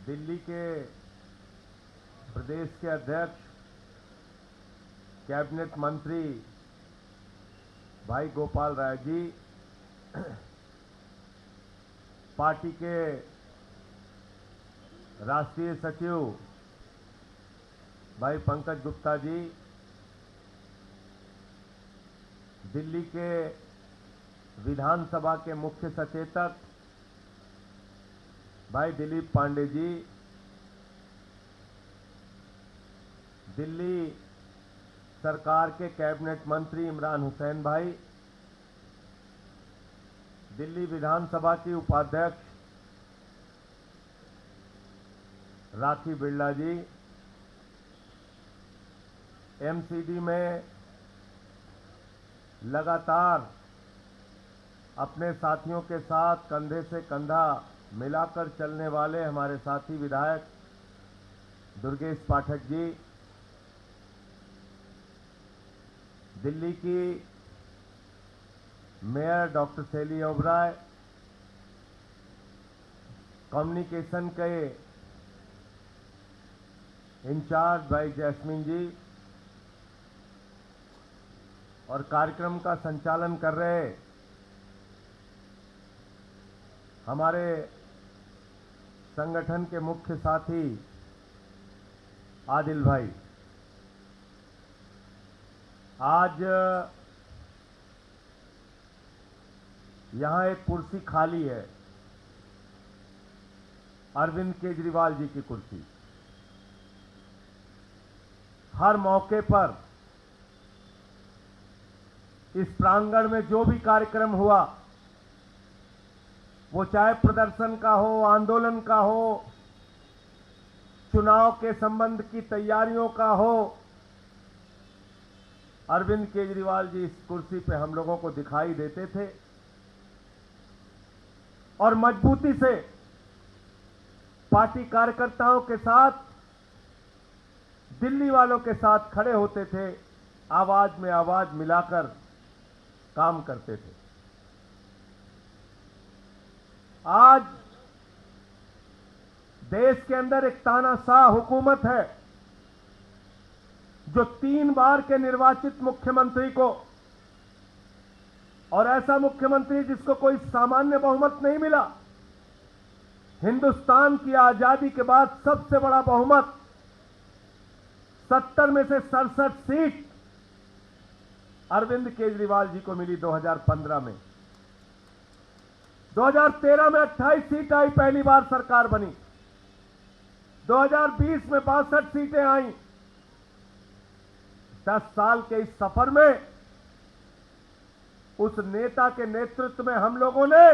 दिल्ली के प्रदेश के अध्यक्ष कैबिनेट मंत्री भाई गोपाल राय जी, पार्टी के राष्ट्रीय सचिव भाई पंकज गुप्ता जी, दिल्ली के विधानसभा के मुख्य सचेतक भाई दिलीप पांडे जी, दिल्ली सरकार के कैबिनेट मंत्री इमरान हुसैन भाई, दिल्ली विधानसभा की उपाध्यक्ष राखी बिरला जी, एमसीडी में लगातार अपने साथियों के साथ कंधे से कंधा मिलाकर चलने वाले हमारे साथी विधायक दुर्गेश पाठक जी, दिल्ली की मेयर डॉक्टर शैली ओबराय, कम्युनिकेशन के इंचार्ज भाई जैस्मिन जी और कार्यक्रम का संचालन कर रहे हमारे संगठन के मुख्य साथी आदिल भाई। आज यहां एक कुर्सी खाली है, अरविंद केजरीवाल जी की कुर्सी। हर मौके पर इस प्रांगण में जो भी कार्यक्रम हुआ, वो चाहे प्रदर्शन का हो, आंदोलन का हो, चुनाव के संबंध की तैयारियों का हो, अरविंद केजरीवाल जी इस कुर्सी पे हम लोगों को दिखाई देते थे और मजबूती से पार्टी कार्यकर्ताओं के साथ, दिल्ली वालों के साथ खड़े होते थे, आवाज में आवाज मिलाकर काम करते थे। आज देश के अंदर एक तानाशाह हुकूमत है जो 3 बार के निर्वाचित मुख्यमंत्री को, और ऐसा मुख्यमंत्री जिसको कोई सामान्य बहुमत नहीं मिला, हिंदुस्तान की आजादी के बाद सबसे बड़ा बहुमत 70 में से 67 सीट अरविंद केजरीवाल जी को मिली 2015 में। 2013 में 28 सीट आई, पहली बार सरकार बनी। 2020 में 62 सीटें आई। 10 साल के इस सफर में उस नेता के नेतृत्व में हम लोगों ने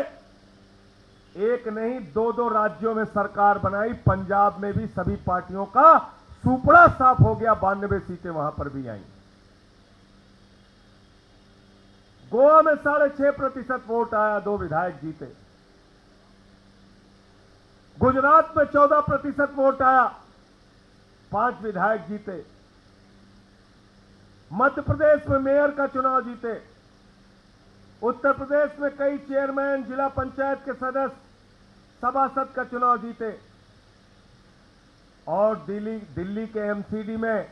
एक नहीं 2-2 राज्यों में सरकार बनाई। पंजाब में भी सभी पार्टियों का सुपड़ा साफ हो गया, 92 सीटें वहां पर भी आई। गोवा में 6.5% वोट आया, 2 विधायक जीते। गुजरात में 14% वोट आया, 5 विधायक जीते। मध्य प्रदेश में मेयर का चुनाव जीते। उत्तर प्रदेश में कई चेयरमैन, जिला पंचायत के सदस्य, सभासद का चुनाव जीते। और दिल्ली के एमसीडी में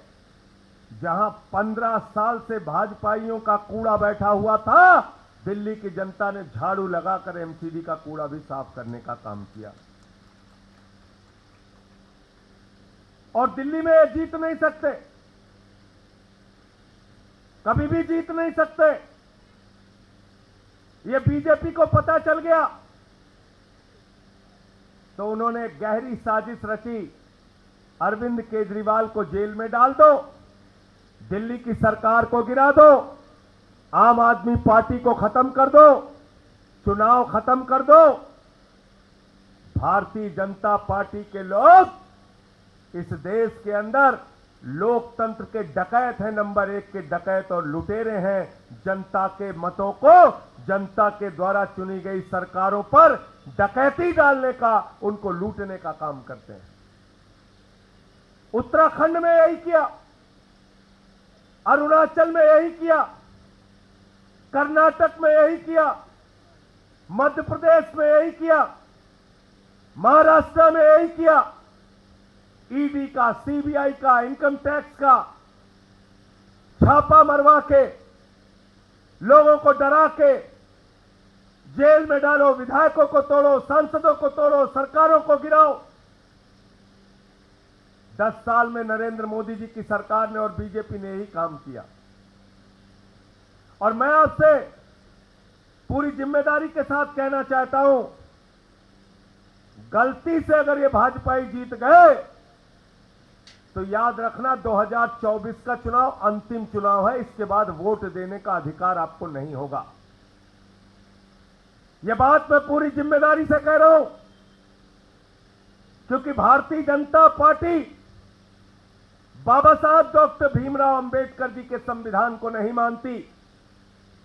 जहां 15 साल से भाजपाइयों का कूड़ा बैठा हुआ था, दिल्ली की जनता ने झाड़ू लगाकर एमसीडी का कूड़ा भी साफ करने का काम किया। और दिल्ली में ये जीत नहीं सकते, कभी भी जीत नहीं सकते। ये बीजेपी को पता चल गया, तो उन्होंने गहरी साजिश रची, अरविंद केजरीवाल को जेल में डाल दो, दिल्ली की सरकार को गिरा दो, आम आदमी पार्टी को खत्म कर दो, चुनाव खत्म कर दो। भारतीय जनता पार्टी के लोग इस देश के अंदर लोकतंत्र के डकैत हैं, नंबर 1 के डकैत और लुटेरे हैं। जनता के मतों को जनता के द्वारा चुनी गई सरकारों पर डकैती डालने का, उनको लूटने का काम करते हैं। उत्तराखंड में यही किया, अरुणाचल में यही किया, कर्नाटक में यही किया, मध्य प्रदेश में यही किया, महाराष्ट्र में यही किया। ईडी का, सीबीआई का, इनकम टैक्स का छापा मरवा के, लोगों को डरा के जेल में डालो, विधायकों को तोड़ो, सांसदों को तोड़ो, सरकारों को गिराओ। 10 साल में नरेंद्र मोदी जी की सरकार ने और बीजेपी ने यही काम किया। और मैं आपसे पूरी जिम्मेदारी के साथ कहना चाहता हूं, गलती से अगर ये भाजपाई जीत गए तो याद रखना 2024 का चुनाव अंतिम चुनाव है। इसके बाद वोट देने का अधिकार आपको नहीं होगा। यह बात मैं पूरी जिम्मेदारी से कह रहा हूं, क्योंकि भारतीय जनता पार्टी बाबा साहब डॉक्टर भीमराव अंबेडकर जी के संविधान को नहीं मानती।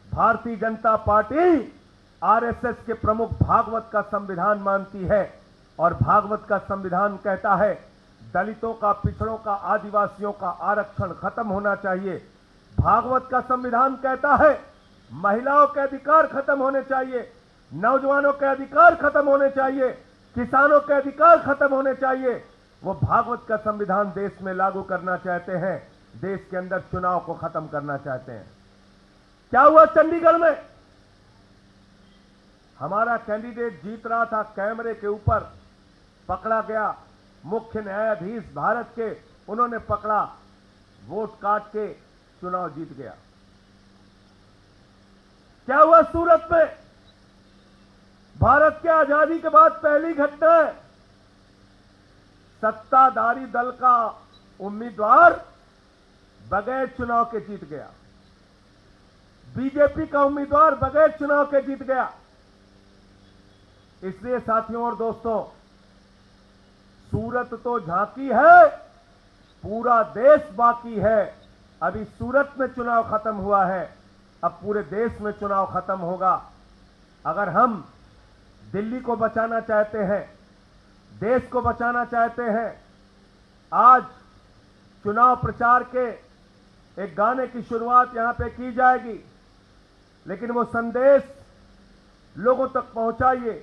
भारतीय जनता पार्टी आरएसएस के प्रमुख भागवत का संविधान मानती है। और भागवत का संविधान कहता है दलितों का, पिछड़ों का, आदिवासियों का आरक्षण खत्म होना चाहिए। भागवत का संविधान कहता है महिलाओं के अधिकार खत्म होने चाहिए, नौजवानों के अधिकार खत्म होने चाहिए, किसानों के अधिकार खत्म होने चाहिए। वो भागवत का संविधान देश में लागू करना चाहते हैं, देश के अंदर चुनाव को खत्म करना चाहते हैं। क्या हुआ चंडीगढ़ में? हमारा कैंडिडेट जीत रहा था, कैमरे के ऊपर पकड़ा गया। मुख्य न्यायाधीश भारत के, उन्होंने पकड़ा, वोट काट के चुनाव जीत गया। क्या हुआ सूरत में? भारत के आजादी के बाद पहली घटना है, सत्ताधारी दल का उम्मीदवार बगैर चुनाव के जीत गया। बीजेपी का उम्मीदवार बगैर चुनाव के जीत गया। इसलिए साथियों और दोस्तों, सूरत तो झांकी है, पूरा देश बाकी है। अभी सूरत में चुनाव खत्म हुआ है, अब पूरे देश में चुनाव खत्म होगा। अगर हम दिल्ली को बचाना चाहते हैं, देश को बचाना चाहते हैं, आज चुनाव प्रचार के एक गाने की शुरुआत यहां पे की जाएगी, लेकिन वो संदेश लोगों तक पहुंचाइए,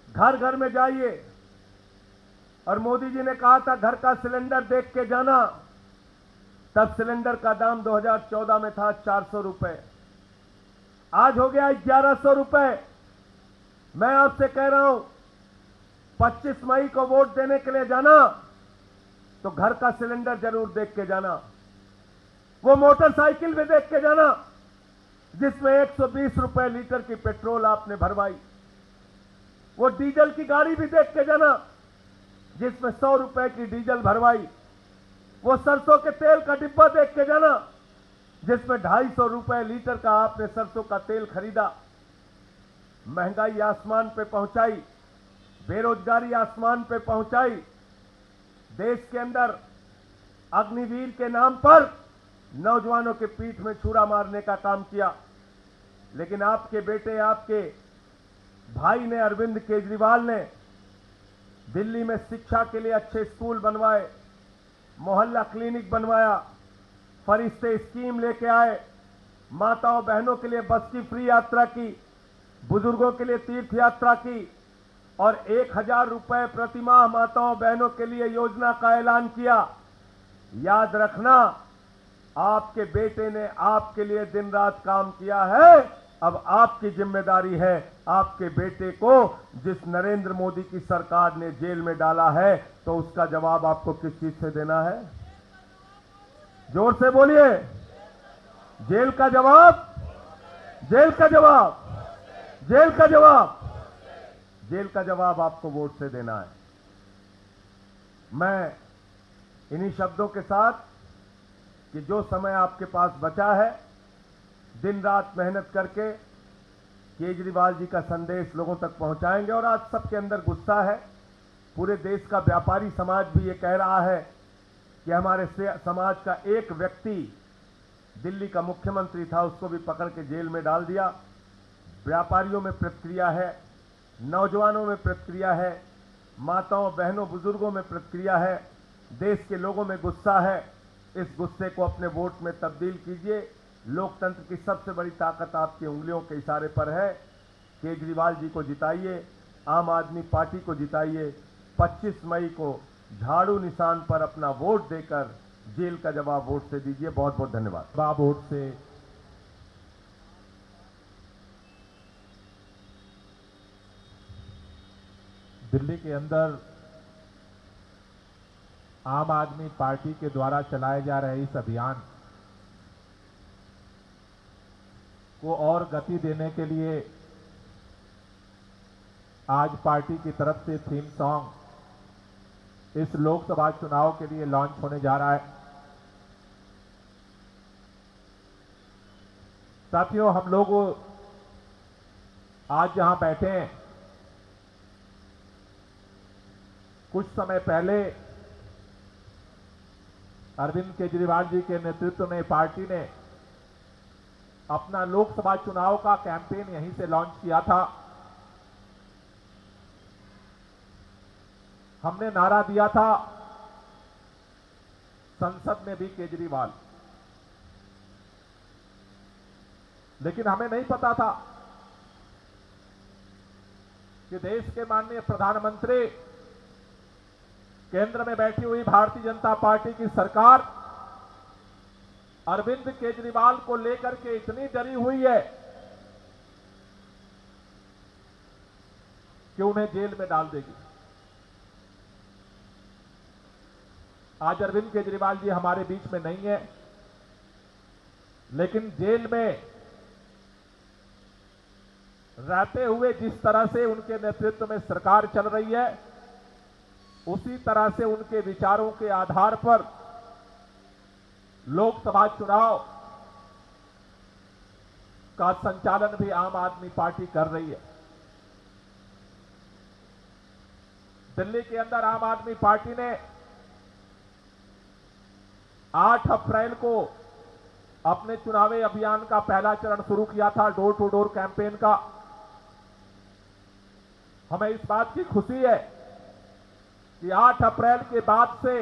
घर घर में जाइए। और मोदी जी ने कहा था घर का सिलेंडर देख के जाना, तब सिलेंडर का दाम 2014 में था 400 रुपए, आज हो गया 1100 रुपए। मैं आपसे कह रहा हूं 25 मई को वोट देने के लिए जाना तो घर का सिलेंडर जरूर देख के जाना, वो मोटरसाइकिल भी देख के जाना जिसमें 120 रुपए लीटर की पेट्रोल आपने भरवाई, वो डीजल की गाड़ी भी देख के जाना जिसमें 100 रुपए की डीजल भरवाई, वो सरसों के तेल का डिब्बा देख के जाना जिसमें 250 रुपए लीटर का आपने सरसों का तेल खरीदा। महंगाई आसमान पे पहुंचाई, बेरोजगारी आसमान पे पहुंचाई, देश के अंदर अग्निवीर के नाम पर नौजवानों के पीठ में छुरा मारने का काम किया। लेकिन आपके बेटे, आपके भाई ने, अरविंद केजरीवाल ने दिल्ली में शिक्षा के लिए अच्छे स्कूल बनवाए, मोहल्ला क्लिनिक बनवाया, फरिश्ते स्कीम लेके आए, माताओं बहनों के लिए बस की फ्री यात्रा की, बुजुर्गों के लिए तीर्थ यात्रा की और 1000 रुपए प्रतिमाह माताओं बहनों के लिए योजना का ऐलान किया। याद रखना, आपके बेटे ने आपके लिए दिन रात काम किया है। अब आपकी जिम्मेदारी है आपके बेटे को जिस नरेंद्र मोदी की सरकार ने जेल में डाला है, तो उसका जवाब आपको किस चीज से देना है? जोर से बोलिए, जेल का जवाब, जेल का जवाब, जेल का जवाब, जेल का जवाब आपको वोट से देना है। मैं इन्हीं शब्दों के साथ कि जो समय आपके पास बचा है, दिन रात मेहनत करके केजरीवाल जी का संदेश लोगों तक पहुंचाएंगे। और आज सबके अंदर गुस्सा है, पूरे देश का व्यापारी समाज भी ये कह रहा है कि हमारे समाज का एक व्यक्ति दिल्ली का मुख्यमंत्री था, उसको भी पकड़ के जेल में डाल दिया। व्यापारियों में प्रतिक्रिया है, नौजवानों में प्रतिक्रिया है, माताओं बहनों बुजुर्गों में प्रतिक्रिया है, देश के लोगों में गुस्सा है। इस गुस्से को अपने वोट में तब्दील कीजिए। लोकतंत्र की सबसे बड़ी ताकत आपकी उंगलियों के इशारे पर है। केजरीवाल जी को जिताइए, आम आदमी पार्टी को जिताइए। 25 मई को झाड़ू निशान पर अपना वोट देकर जेल का जवाब वोट से दीजिए। बहुत बहुत धन्यवाद। जवाब वोट से दिल्ली के अंदर आम आदमी पार्टी के द्वारा चलाए जा रहे इस अभियान को और गति देने के लिए आज पार्टी की तरफ से थीम सॉन्ग इस लोकसभा चुनाव के लिए लॉन्च होने जा रहा है। साथियों, हम लोग आज जहां बैठे हैं, कुछ समय पहले अरविंद केजरीवाल जी के नेतृत्व में पार्टी ने अपना लोकसभा चुनाव का कैंपेन यहीं से लॉन्च किया था। हमने नारा दिया था, संसद में भी केजरीवाल। लेकिन हमें नहीं पता था कि देश के माननीय प्रधानमंत्री, केंद्र में बैठी हुई भारतीय जनता पार्टी की सरकार अरविंद केजरीवाल को लेकर के इतनी डरी हुई है कि उन्हें जेल में डाल देगी। आज अरविंद केजरीवाल जी हमारे बीच में नहीं है, लेकिन जेल में रहते हुए जिस तरह से उनके नेतृत्व में सरकार चल रही है, उसी तरह से उनके विचारों के आधार पर लोकसभा चुनाव का संचालन भी आम आदमी पार्टी कर रही है। दिल्ली के अंदर आम आदमी पार्टी ने 8 अप्रैल को अपने चुनावी अभियान का पहला चरण शुरू किया था, डोर टू डोर कैंपेन का। हमें इस बात की खुशी है कि 8 अप्रैल के बाद से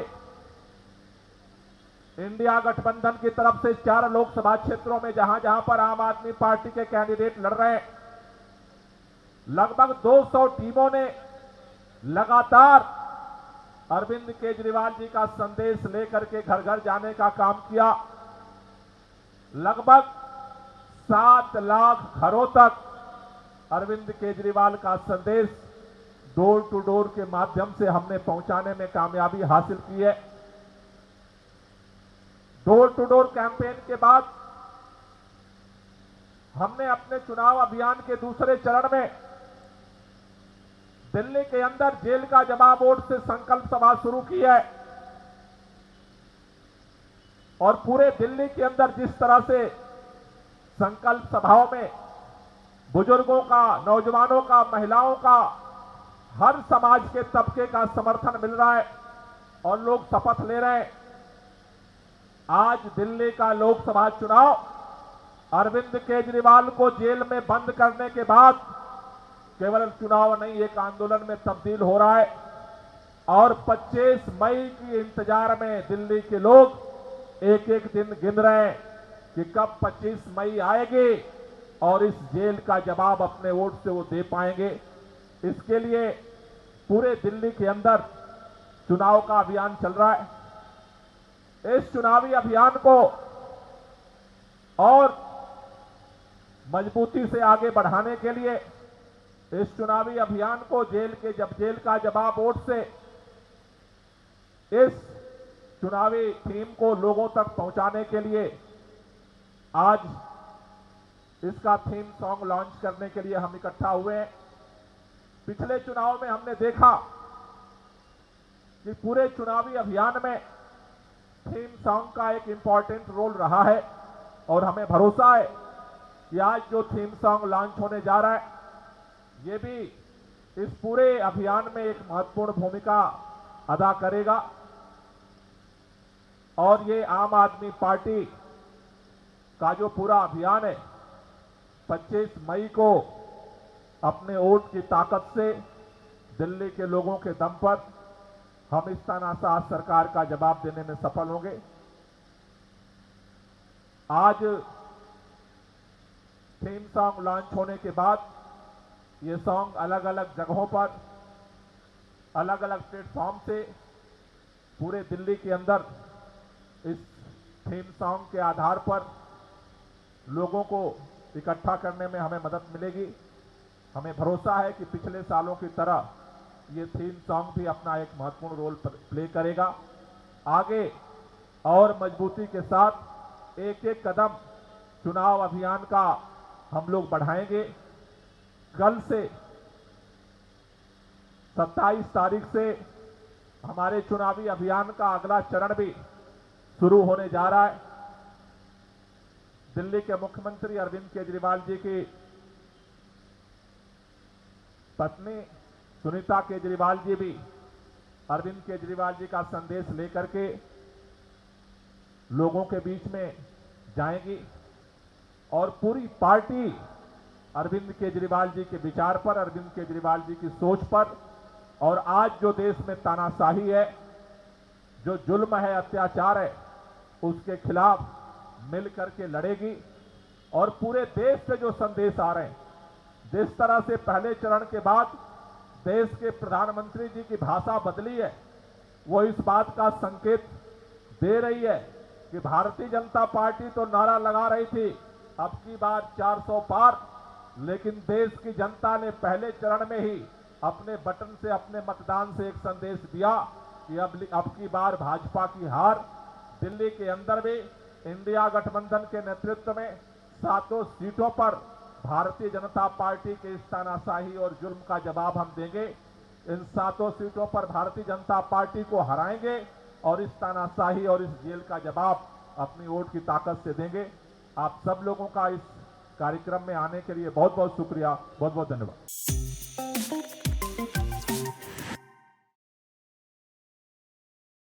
इंडिया गठबंधन की तरफ से 4 लोकसभा क्षेत्रों में जहां जहां पर आम आदमी पार्टी के कैंडिडेट लड़ रहे हैं, लगभग 200 टीमों ने लगातार अरविंद केजरीवाल जी का संदेश लेकर के घर घर जाने का काम किया। लगभग 7 लाख घरों तक अरविंद केजरीवाल का संदेश डोर टू डोर के माध्यम से हमने पहुंचाने में कामयाबी हासिल की है। डोर टू डोर कैंपेन के बाद हमने अपने चुनाव अभियान के दूसरे चरण में दिल्ली के अंदर जेल का जवाब वोट से संकल्प सभा शुरू की है। और पूरे दिल्ली के अंदर जिस तरह से संकल्प सभाओं में बुजुर्गों का, नौजवानों का, महिलाओं का, हर समाज के तबके का समर्थन मिल रहा है और लोग शपथ ले रहे हैं। आज दिल्ली का लोकसभा चुनाव अरविंद केजरीवाल को जेल में बंद करने के बाद केवल चुनाव नहीं, एक आंदोलन में तब्दील हो रहा है। और 25 मई की इंतजार में दिल्ली के लोग एक एक दिन गिन रहे हैं कि कब 25 मई आएगी और इस जेल का जवाब अपने वोट से वो दे पाएंगे। इसके लिए पूरे दिल्ली के अंदर चुनाव का अभियान चल रहा है। इस चुनावी अभियान को और मजबूती से आगे बढ़ाने के लिए, इस चुनावी अभियान को जेल का जवाब वोट से इस चुनावी थीम को लोगों तक पहुंचाने के लिए आज इसका थीम सॉन्ग लॉन्च करने के लिए हम इकट्ठा हुए हैं। पिछले चुनाव में हमने देखा कि पूरे चुनावी अभियान में थीम सॉन्ग का एक इंपॉर्टेंट रोल रहा है और हमें भरोसा है कि आज जो थीम सॉन्ग लॉन्च होने जा रहा है, ये भी इस पूरे अभियान में एक महत्वपूर्ण भूमिका अदा करेगा। और ये आम आदमी पार्टी का जो पूरा अभियान है, 25 मई को अपने वोट की ताकत से दिल्ली के लोगों के दम पर हम इस तानाशाह सरकार का जवाब देने में सफल होंगे। आज थीम सॉन्ग लॉन्च होने के बाद ये सॉन्ग अलग अलग जगहों पर, अलग अलग प्लेटफॉर्म से पूरे दिल्ली के अंदर इस थीम सॉन्ग के आधार पर लोगों को इकट्ठा करने में हमें मदद मिलेगी। हमें भरोसा है कि पिछले सालों की तरह ये थीम सॉन्ग भी अपना एक महत्वपूर्ण रोल प्ले करेगा। आगे और मजबूती के साथ एक एक कदम चुनाव अभियान का हम लोग बढ़ाएंगे। कल से 27 तारीख से हमारे चुनावी अभियान का अगला चरण भी शुरू होने जा रहा है। दिल्ली के मुख्यमंत्री अरविंद केजरीवाल जी की पत्नी सुनीता केजरीवाल जी भी अरविंद केजरीवाल जी का संदेश लेकर के लोगों के बीच में जाएंगी और पूरी पार्टी अरविंद केजरीवाल जी के विचार पर, अरविंद केजरीवाल जी की सोच पर और आज जो देश में तानाशाही है, जो जुल्म है, अत्याचार है, उसके खिलाफ मिल करके लड़ेगी। और पूरे देश से जो संदेश आ रहे हैं, जिस तरह से पहले चरण के बाद देश के प्रधानमंत्री जी की भाषा बदली है, वो इस बात का संकेत दे रही है कि भारतीय जनता पार्टी तो नारा लगा रही थी अब की बार 400 पार, लेकिन देश की जनता ने पहले चरण में ही अपने बटन से, अपने मतदान से एक संदेश दिया कि अब की बार भाजपा की हार। दिल्ली के अंदर भी इंडिया गठबंधन के नेतृत्व में 7 सीटों पर भारतीय जनता पार्टी के इस तानाशाही और जुल्म का जवाब हम देंगे। इन 7 सीटों पर भारतीय जनता पार्टी को हराएंगे और इस तानाशाही और इस जेल का जवाब अपनी वोट की ताकत से देंगे। आप सब लोगों का इस कार्यक्रम में आने के लिए बहुत बहुत शुक्रिया, बहुत बहुत धन्यवाद।